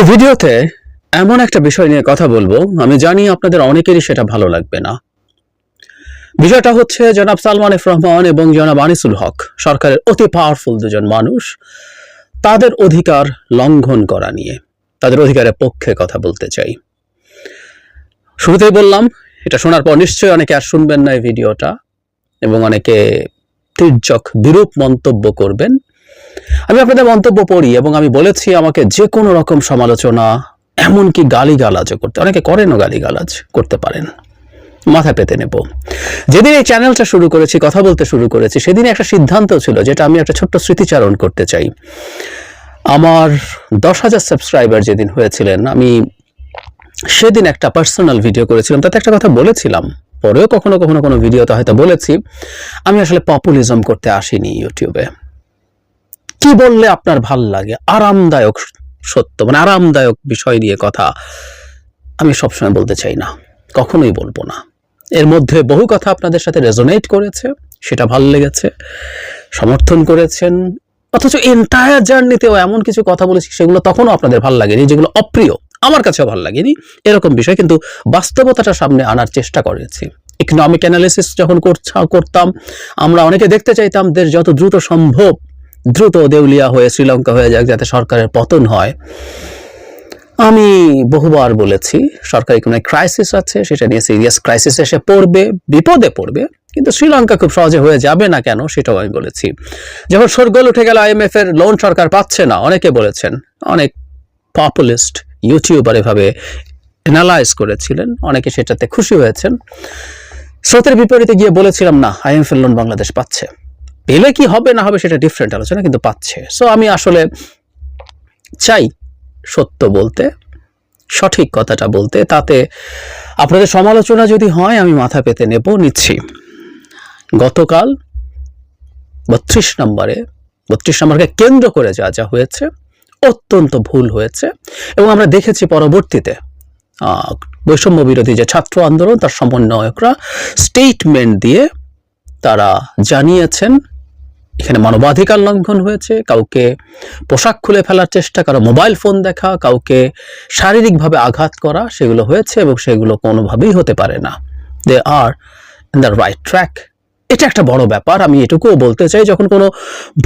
এই ভিডিওতে এমন একটা বিষয় নিয়ে কথা বলবো, আমি জানি আপনাদের অনেকেরই সেটা ভালো লাগবে না। বিষয়টা হচ্ছে জনাব সালমান এফ রহমান এবং জনাব আনিসুল হক, সরকারের অতি পাওয়ারফুল দুজন মানুষ, তাদের অধিকার লঙ্ঘন করা নিয়ে, তাদের অধিকারের পক্ষে কথা বলতে চাই। শুরুতেই বললাম, এটা শোনার পর নিশ্চয়ই অনেকে আর শুনবেন না এই ভিডিওটা এবং অনেকে তির্যক বিরূপ মন্তব্য করবেন। আমি আপনাদের মন্তব্য পড়ি এবং আমি বলেছি আমাকে যে কোনো রকম সমালোচনা, এমনকি গালিগালাজও করতে, অনেকে করেনও, গালিগালাজ করতে পারেন, মাথা পেতে নেব। যেদিন এই চ্যানেলটা শুরু করেছি, কথা বলতে শুরু করেছি, সেদিন একটা সিদ্ধান্ত ছিল যেটা আমি একটা ছোট্ট স্মৃতিচারণ করতে চাই। আমার 10,000 সাবস্ক্রাইবার যেদিন হয়েছিলেন, আমি সেদিন একটা পার্সোনাল ভিডিও করেছিলাম, তাতে একটা কথা বলেছিলাম, পরেও কখনো কখনো কোনো ভিডিওতে হয়তো বলেছি, আমি আসলে পপুলিজম করতে আসিনি ইউটিউবে। কি বললে আপনার ভাল লাগে, আরামদায়ক সত্য, মানে আরামদায়ক বিষয় নিয়ে কথা আমি সবসময় বলতে চাই না, কখনোই বলবো না। এর মধ্যে বহু কথা আপনাদের সাথে রেজোনেট করেছে, সেটা ভাল লেগেছে, সমর্থন করেছেন, অথচ এন্টায়ার জার্নিতেও এমন কিছু কথা বলেছি সেগুলো তখনও আপনাদের ভাল লাগেনি, যেগুলো অপ্রিয়, আমার কাছেও ভাল লাগেনি, এরকম বিষয়। কিন্তু বাস্তবতাটা সামনে আনার চেষ্টা করেছি। ইকোনমিক অ্যানালিসিস যখন করতাম, আমরা অনেকে দেখতে চাইতাম দেশ যত দ্রুত সম্ভব দ্রুত দেউলিয়া হয়ে শ্রীলঙ্কা হয়ে যাক, যাতে সরকারের পতন হয়। আমি বহুবার বলেছি সরকার ইকোনমিক ক্রাইসিস আছে, সেটা নিয়ে সিরিয়াস ক্রাইসিস এসে পড়বে, বিপদে পড়বে, কিন্তু শ্রীলঙ্কা খুব সহজে হয়ে যাবে না কেন সেটাও আমি বলেছি। যখন শোরগোল উঠে গেল IMF এর লোন সরকার পাচ্ছে না, অনেকে বলেছেন, অনেক পপুলিস্ট ইউটিউবার এভাবে অ্যানালাইজ করেছিলেন, অনেকে সেটাতে খুশি হয়েছেন। স্রোতের বিপরীতে গিয়ে বলেছিলাম না, IMF এর লোন বাংলাদেশ পাচ্ছে, পেলে কি হবে না হবে সেটা ডিফারেন্ট আলোচনা, কিন্তু পাচ্ছে। সো আমি আসলে চাই সত্য বলতে, সঠিক কথাটা বলতে, তাতে আপনাদের সমালোচনা যদি হয় আমি মাথা পেতে নেব, নিচ্ছি। গতকাল 32 নম্বরকে কেন্দ্র করে যা যা হয়েছে অত্যন্ত ভুল হয়েছে, এবং আমরা দেখেছি পরবর্তীতে বৈষম্য বিরোধী যে ছাত্র আন্দোলন, তার সমন্বয়করা স্টেটমেন্ট দিয়ে তারা জানিয়েছেন এখানে মানবাধিকার লঙ্ঘন হয়েছে, কাউকে পোশাক খুলে ফেলার চেষ্টা, কারো মোবাইল ফোন দেখা, কাউকে শারীরিকভাবে আঘাত করা, সেগুলো হয়েছে এবং সেগুলো কোনোভাবেই হতে পারে না। দে আর ইন দ্য রাইট ট্র্যাক। এটা একটা বড় ব্যাপার। আমি এটুকুও বলতে চাই, যখন কোনো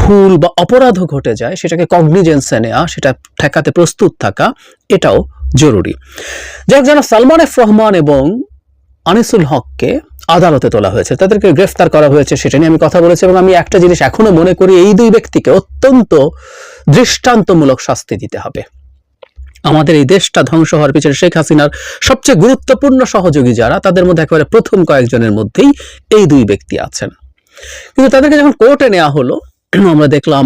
ভুল বা অপরাধ ঘটে যায় সেটাকে কগনিজেন্সে নেওয়া, সেটা ঠেকাতে প্রস্তুত থাকা, এটাও জরুরি। যাই হোক, যেন সালমান এফ রহমান এবং আনিসুল হককে আদালতে তোলা হয়েছে, তাদেরকে গ্রেফতার করা হয়েছে, সেটা নিয়ে আমি কথা বলেছি, এবং আমি একটা জিনিস এখনো মনে করি, এই দুই ব্যক্তিকে অত্যন্ত দৃষ্টান্তমূলক শাস্তি দিতে হবে। আমাদের এই দেশটা ধ্বংস হওয়ার পিছনে শেখ হাসিনার সবচেয়ে গুরুত্বপূর্ণ সহযোগী যারা, তাদের মধ্যে একেবারে প্রথম কয়েকজনের মধ্যেই এই দুই ব্যক্তি আছেন। কিন্তু তাদেরকে যখন কোর্টে নেওয়া হলো, আমরা দেখলাম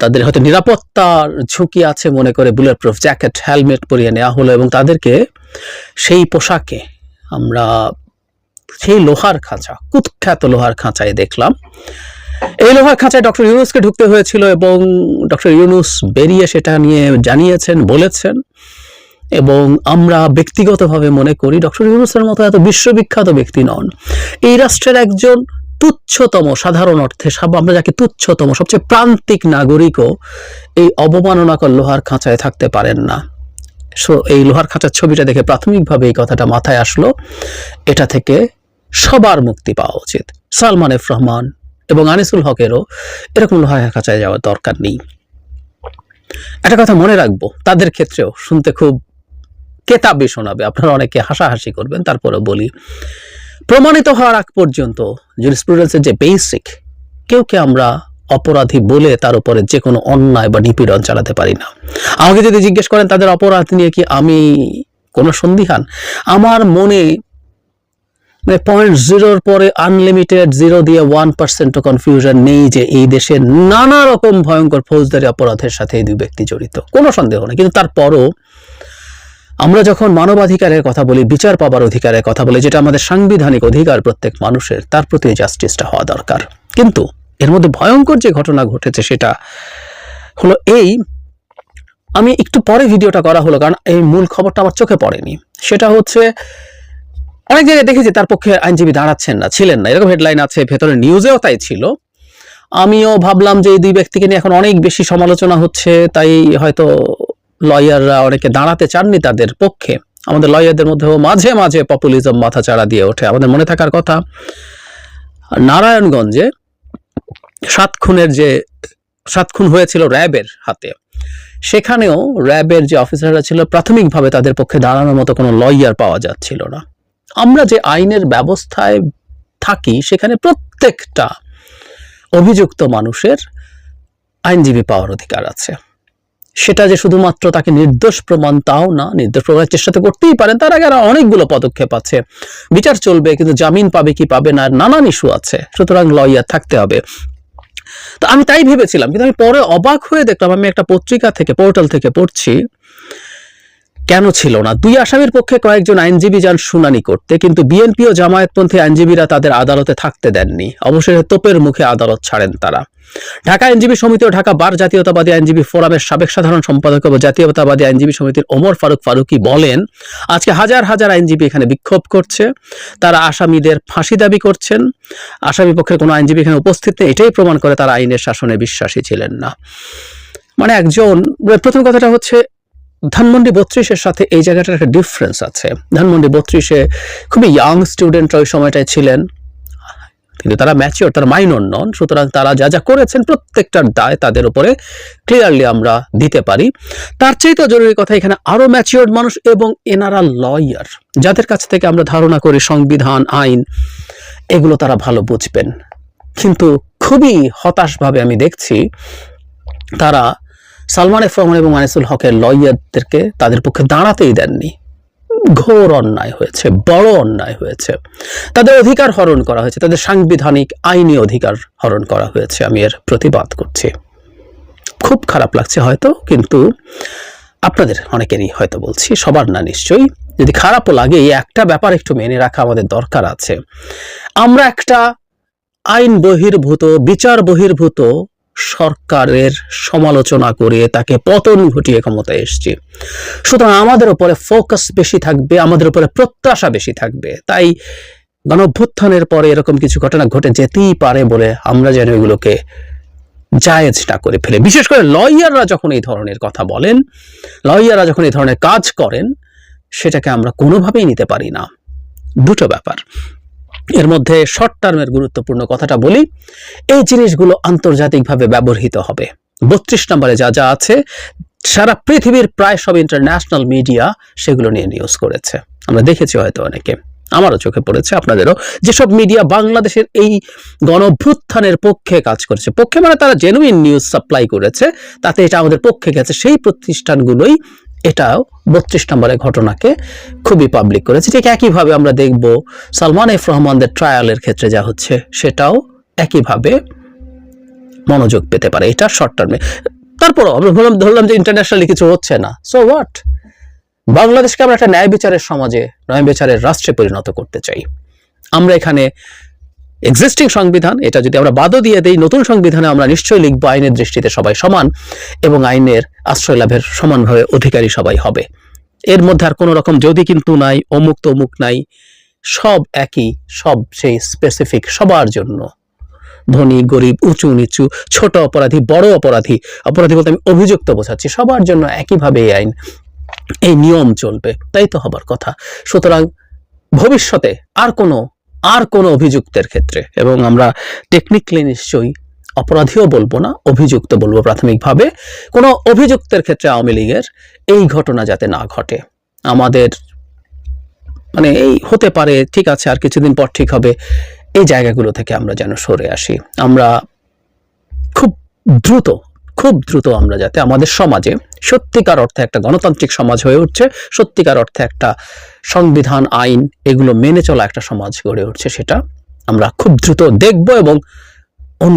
তাদের হয়তো নিরাপত্তার ঝুঁকি আছে মনে করে বুলেট প্রুফ জ্যাকেট, হেলমেট পরিয়ে নেওয়া হলো, এবং তাদেরকে সেই পোশাকে আমরা সেই লোহার খাঁচা, কুখ্যাত লোহার খাঁচায় দেখলাম। এই লোহার খাঁচায় ডক্টর ইউনূসকে ঢুকতে হয়েছিল, এবং ডক্টর ইউনূস বেরিয়ে সেটা নিয়ে জানিয়েছেন, বলেছেন। এবং আমরা ব্যক্তিগতভাবে মনে করি ডক্টর ইউনূসের মতো এত বিশ্ববিখ্যাত ব্যক্তি নন, এই রাষ্ট্রের একজন তুচ্ছতম, সাধারণ অর্থে আমরা যাকে তুচ্ছতম, সবচেয়ে প্রান্তিক নাগরিকও এই অবমাননাকর লোহার খাঁচায় থাকতে পারেন না। সো এই লোহার খাঁচার ছবিটা দেখে প্রাথমিকভাবে এই কথাটা মাথায় আসলো, এটা থেকে সবার মুক্তি পাওয়া উচিত। সালমান এফ রহমান এবং আনিসুল হকেরও এরকম লোহার খাঁচায় যাওয়ার দরকার নেই। একটা কথা মনে রাখবো, তাদের ক্ষেত্রেও শুনতে খুব কেতাবি শোনাবে, আপনারা অনেকে হাসাহাসি করবেন, তারপরে বলি, প্রমাণিত হওয়ার আগ পর্যন্ত জুরিসপ্রুডেন্সের যে বেসিক, কেউকে আমরা অপরাধী বলে তার উপরে যে কোনো অন্যায় বা নিপীড়ন চালাতে পারি না। আমাকে যদি জিজ্ঞেস করেন তাদের অপরাধ নিয়ে কি আমি কোনো সন্দিহান, আমার মনে 0.0 পরে আনলিমিটেড 0 দিয়ে 1% কনফিউশন নেই যে এই দেশে নানা রকম ভয়ঙ্কর ফৌজদারি অপরাধের সাথে এই দুই ব্যক্তি জড়িত, কোনো সন্দেহ নেই। কিন্তু তারপরও আমরা যখন মানবাধিকারের কথা বলি, বিচার পাবার অধিকারের কথা বলি, যেটা আমাদের সাংবিধানিক অধিকার প্রত্যেক মানুষের, তার প্রতি জাস্টিসটা হওয়া দরকার। কিন্তু এর মধ্যে ভয়ঙ্কর যে ঘটনা ঘটেছে সেটা হলো এই, আমি একটু পরে ভিডিওটা করা হলো কারণ এই মূল খবরটা আমার চোখে পড়েনি। সেটা হচ্ছে অনেক জায়গায় দেখেছি তার পক্ষে আইনজীবী দাঁড়াচ্ছেন না, ছিলেন না, এরকম হেডলাইন আছে, ভেতরে নিউজেও তাই ছিল। আমিও ভাবলাম যে এই দুই ব্যক্তিকে নিয়ে এখন অনেক বেশি সমালোচনা হচ্ছে, তাই হয়তো লয়াররা অনেকে দাঁড়াতে চাননি তাদের পক্ষে। আমাদের লয়ারদের মধ্যেও মাঝে মাঝে পপুলিজম মাথাচাড়া দিয়ে ওঠে। আমাদের মনে থাকার কথা, নারায়ণগঞ্জে 7 খুন হয়েছিল র্যাবের হাতে, সেখানেও র্যাবের যে অফিসাররা ছিল প্রাথমিকভাবে তাদের পক্ষে দাঁড়ানোর মতো কোনো লয়ার পাওয়া যাচ্ছিল না। আমরা যে আইনের ব্যবস্থায় থাকি সেখানে প্রত্যেকটা অভিযুক্ত মানুষের আইনজীবী পাওয়ার অধিকার আছে। সেটা যে শুধুমাত্র তাকে নির্দোষ প্রমাণ তাও না, নির্দোষ প্রমাণের চেষ্টা তো করতেই পারেন, তার আগে আরো অনেকগুলো পদক্ষেপ আছে, বিচার চলবে, কিন্তু জামিন পাবে কি পাবে না নানান ইস্যু আছে, সুতরাং লয়ার থাকতে হবে। তো আমি তাই ভেবেছিলাম, কিন্তু আমি পরে অবাক হয়ে দেখলাম, আমি একটা পত্রিকা থেকে, পোর্টাল থেকে পড়ছি, কেন ছিল না। 2 আসামির পক্ষে কয়েকজন আইনজীবী যান শুনানি করতে, কিন্তু বিএনপি ও জামায়াতপন্থী আইনজীবীরা তাদের আদালতে থাকতে দেননি। অবশেষে তোপের মুখে আদালত ছাড়েন তারা। ঢাকা আইনজীবী সমিতি ও ঢাকা বার জাতীয়তাবাদী আইনজীবী ফোরামের সাবেক সাধারণ সম্পাদক ও জাতীয়তাবাদী আইনজীবী সমিতির ওমর ফারুক ফারুকি বলেন, আজকে হাজার হাজার আইনজীবী এখানে বিক্ষোভ করছে, তারা আসামিদের ফাঁসি দাবি করছেন। আসামি পক্ষের কোনো আইনজীবী এখানে উপস্থিত নেই, এটাই প্রমাণ করে তারা আইনের শাসনে বিশ্বাসী ছিলেন না। মানে একজন, প্রথম কথাটা হচ্ছে ধানমন্ডি 32-এর সাথে এই জায়গাটার একটা ডিফারেন্স আছে। ধানমন্ডি 32-এ খুবই ইয়াং স্টুডেন্টরা ওই সময়টায় ছিলেন, কিন্তু তারা ম্যাচিওর, তারা মাইনর নন, সুতরাং তারা যা যা করেছেন প্রত্যেকটার দায় তাদের উপরে ক্লিয়ারলি আমরা দিতে পারি। তার চেয়ে তো জরুরি কথা, এখানে আরো ম্যাচিওর মানুষ এবং এনারা লয়ার, যাদের কাছ থেকে আমরা ধারণা করি সংবিধান, আইন, এগুলো তারা ভালো বুঝবেন। কিন্তু খুবই হতাশভাবে আমি দেখছি তারা সালমান এফ রহমান এবং আনিসুল হকের লয়ারদেরকে তাদের পক্ষে দাঁড়াতেই দেননি। ঘোর অন্যায় হয়েছে, বড় অন্যায় হয়েছে। তাদের অধিকার হরণ করা হয়েছে, তাদের সাংবিধানিক আইনি অধিকার হরণ করা হয়েছে। আমি এর প্রতিবাদ করছি। খুব খারাপ লাগছে হয়তো, কিন্তু আপনাদের অনেকেরই হয়তো বলছি, সবার না নিশ্চয়ই। যদি খারাপও লাগে, এই একটা ব্যাপার একটু মেনে রাখা আমাদের দরকার আছে। আমরা একটা আইন বহির্ভূত, বিচার বহির্ভূত সরকারের সমালোচনা করে তাকে পতন ঘটিয়ে ক্ষমতায় এসেছি, সুতরাং আমাদের উপরে ফোকাস বেশি থাকবে, আমাদের উপরে প্রত্যাশা বেশি থাকবে। তাই গণঅভ্যুত্থানের পরে এরকম কিছু ঘটনা ঘটে যেতেই পারে বলে আমরা যেন এগুলোকে জায়েজ না করে ফেলে। বিশেষ করে লয়াররা যখন এই ধরনের কথা বলেন, লয়াররা যখন এই ধরনের কাজ করেন, সেটাকে আমরা কোনোভাবেই নিতে পারি না। দুটো ব্যাপার, এর মধ্যে শর্ট টার্মের গুরুত্বপূর্ণ কথাটা বলি, এই জিনিসগুলো আন্তর্জাতিকভাবে ব্যবহৃত হবে। 32 নম্বরে যা যা আছে, সারা পৃথিবীর প্রায় সব ইন্টারন্যাশনাল মিডিয়া সেগুলো নিয়ে নিউজ করেছে, আমরা দেখেছি হয়তো অনেকে, আমারও চোখে পড়েছে, আপনাদেরও। যেসব মিডিয়া বাংলাদেশের এই গণঅভ্যুত্থানের পক্ষে কাজ করেছে, পক্ষে মানে তারা জেনুইন নিউজ সাপ্লাই করেছে, তাতে এটা আমাদের পক্ষে গেছে, সেই প্রতিষ্ঠানগুলোই এটাও 32 নম্বরের ঘটনাকে খুবই পাবলিক করেছে। ঠিক একইভাবে আমরা দেখব সালমান এফ রহমানদের ট্রায়ালের ক্ষেত্রে যা হচ্ছে, সেটাও একইভাবে মনোযোগ পেতে পারে, এটা শর্ট টার্মে। তারপরও আমরা ধরলাম যে ইন্টারন্যাশনালি কিছু হচ্ছে না, সো হোয়াট? বাংলাদেশকে আমরা একটা ন্যায় বিচারের সমাজে, ন্যায় বিচারের রাষ্ট্রে পরিণত করতে চাই। আমরা এখানে এক্সিস্টিং সংবিধান, এটা যদি আমরা বাদও দিয়ে দেই, নতুন সংবিধানে আমরা নিশ্চয়ই লিখবো আইনের দৃষ্টিতে সবাই সমান এবং আইনের আশ্রয় লাভের সমানভাবে অধিকারী সবাই হবে। এর মধ্যে আর কোনো রকম যদি কিন্তু নাই, অমুক তমুক নাই, সব একই, সব সেই স্পেসিফিক, সবার জন্য, ধনী গরিব, উঁচু নিচু, ছোট অপরাধী, বড় অপরাধী, অপরাধী বলতে আমি অভিযুক্ত বোঝাচ্ছি, সবার জন্য একইভাবে এই আইন, এই নিয়ম চলবে, তাই তো হবার কথা। সুতরাং ভবিষ্যতে আর কোনো অভিযুক্তের ক্ষেত্রে, এবং আমরা টেকনিক্যালি নিশ্চয়ই অপরাধীও বলবো না, অভিযুক্ত বলবো প্রাথমিকভাবে, কোনো অভিযুক্তের ক্ষেত্রে আওয়ামী লীগের এই ঘটনা যাতে না ঘটে। আমাদের মানে এই হতে পারে, ঠিক আছে, আর কিছুদিন পর ঠিক হবে, এই জায়গাগুলো থেকে আমরা যেন সরে আসি। আমরা খুব দ্রুত আমরা যাতে আমাদের সমাজে সত্যিকার অর্থে একটা গণতান্ত্রিক সমাজ হয়ে উঠছে, সত্যিকার অর্থে একটা সংবিধান, আইন, এগুলো মেনে চলা একটা সমাজ গড়ে উঠছে, সেটা আমরা খুব দ্রুত দেখব এবং অন্য